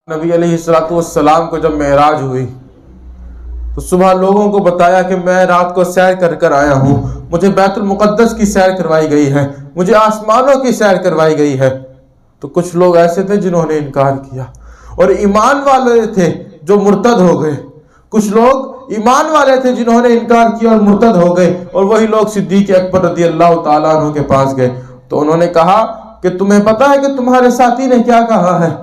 نبی अलैहिस्सलाम को जब मेराज हुई तो सुबह लोगों को बताया कि मैं रात को सैर कर आया हूँ, मुझे बैतुल मुक़द्दस की सैर करवाई गई है, मुझे आसमानों की सैर करवाई गई है। तो कुछ लोग ऐसे थे जिन्होंने इनकार किया और ईमान वाले थे जो मुर्तद हो गए, कुछ लोग ईमान वाले थे जिन्होंने इनकार किया और मुर्तद हो गए। और वही लोग सिद्दीक़ अकबर रज़ियल्लाहु ताला अन्हु के पास गए तो उन्होंने कहा कि तुम्हें पता है कि तुम्हारे साथी ने क्या कहा है,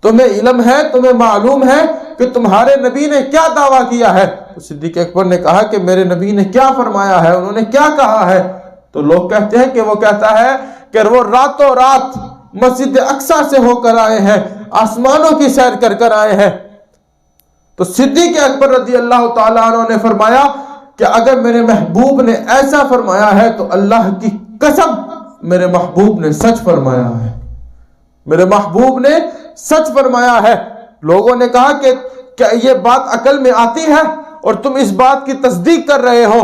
तुम्हें इल्म है, तुम्हें मालूम है कि तुम्हारे नबी ने क्या दावा किया है। तो सिद्दीक़ अकबर ने कहा कि मेरे नबी ने क्या फरमाया है, उन्होंने क्या कहा है। तो लोग कहते हैं कि वो कहता है कि वो रातों रात मस्जिद अक्सा से होकर आए हैं, आसमानों की सैर कर आए हैं। तो सिद्दीक़ अकबर रज़ियल्लाहु ताला अन्हु ने फरमाया कि अगर मेरे महबूब ने ऐसा फरमाया है तो अल्लाह की कसम मेरे महबूब ने सच फरमाया है, मेरे महबूब ने सच फरमाया है। लोगों ने कहा कि क्या ये बात अकल में आती है और तुम इस बात की तस्दीक कर रहे हो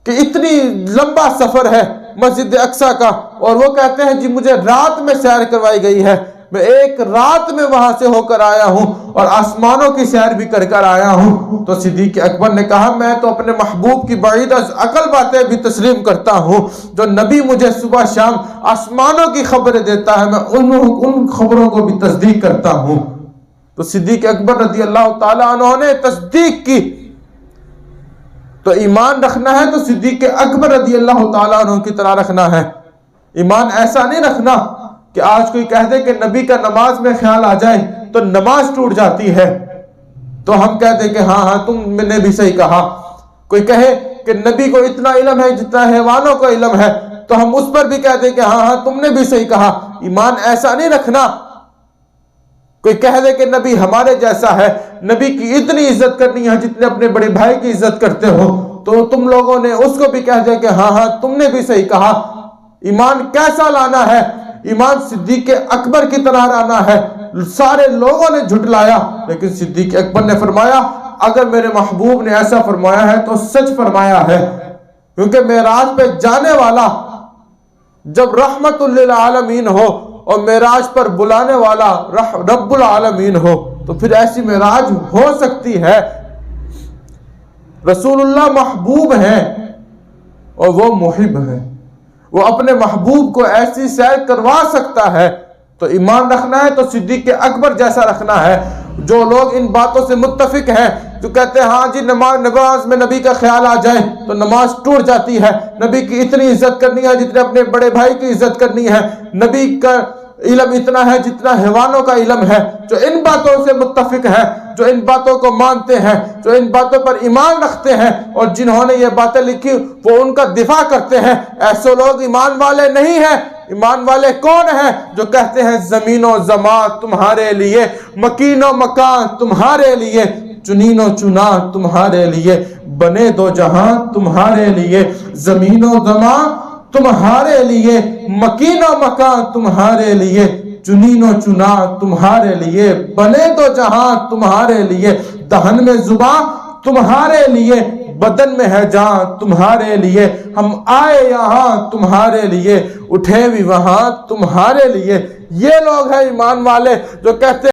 कि इतनी लंबा सफर है मस्जिद अक्सा का। और वो कहते हैं जी मुझे रात में सैर करवाई गई है, मैं एक रात में वहां से होकर आया हूं और आसमानों की सैर भी कर आया हूं। तो सिद्दीक़ अकबर ने कहा मैं तो अपने महबूब की बईद अकल बातें भी तस्लीम करता हूं, जो नबी मुझे सुबह शाम आसमानों की खबरें देता है मैं उन खबरों को भी तस्दीक करता हूं। तो सिद्दीक़ अकबर रज़ियल्लाहु ताला अन्हु ने तस्दीक की। तो ईमान रखना है तो सिद्दीक़ अकबर रज़ियल्लाहु ताला अन्हु की तरह रखना है। ईमान ऐसा नहीं रखना कि आज कोई कह दे कि नबी का नमाज में ख्याल आ जाए तो नमाज टूट जाती है तो हम कह दे कि हाँ तुमने भी सही कहा। कोई कहे कि नबी को इतना इल्म है जितना हैवानों को इल्म है तो हम उस पर भी कह दे कि हाँ तुमने भी सही कहा। ईमान ऐसा नहीं रखना। कोई कह दे कि नबी हमारे जैसा है, नबी की इतनी इज्जत करनी है जितने अपने बड़े भाई की इज्जत करते हो, तो तुम लोगों ने उसको भी कह दे कि हाँ तुमने भी सही कहा। ईमान कैसा लाना है? ईमान सिद्दीक़ अकबर की तरह लाना है। सारे लोगों ने झुटलाया लेकिन सिद्दीक़ अकबर ने फरमाया अगर मेरे महबूब ने ऐसा फरमाया है तो सच फरमाया है, क्योंकि मेराज पे जाने वाला जब रहमतुल लिल आलमीन हो और मेराज पर बुलाने वाला रब्बुल आलमीन हो तो फिर ऐसी मेराज हो सकती है। रसूलुल्लाह महबूब हैं और वो मुहिब हैं, वो अपने महबूब को ऐसी सैर करवा सकता है। तो ईमान रखना है तो सिद्दीक़ अकबर जैसा रखना है। जो लोग इन बातों से मुत्तफिक हैं, जो कहते हैं हाँ जी नमाज में नबी का ख्याल आ जाए तो नमाज टूट जाती है, नबी की इतनी इज्जत करनी है जितने अपने बड़े भाई की इज्जत करनी है, नबी का इल्म इतना है जितना हैवानों का इल्म है, जो इन बातों से मुत्तफिक है, जो इन बातों को मानते हैं, जो इन बातों पर ईमान रखते हैं और जिन्होंने ये बातें लिखी वो उनका दिफा करते हैं, ऐसे लोग ईमान वाले नहीं हैं। ईमान वाले कौन हैं? जो कहते हैं ज़मीनो ज़मा तुम्हारे लिए, मकीनो मकान तुम्हारे लिए, चुनीनो चुना तुम्हारे लिए, बने दो जहां तुम्हारे लिए, ज़मीनो ज़मा तुम्हारे लिए, मकीनो मकान तुम्हारे लिए, चुनीनो चुना तुम्हारे लिए, बने तो जहां तुम्हारे लिए, दहन में जुबां तुम्हारे लिए, बदन में है जान तुम्हारे लिए, हम आए यहाँ तुम्हारे लिए, उठे भी वहां तुम्हारे लिए। ये लोग हैं ईमान वाले जो कहते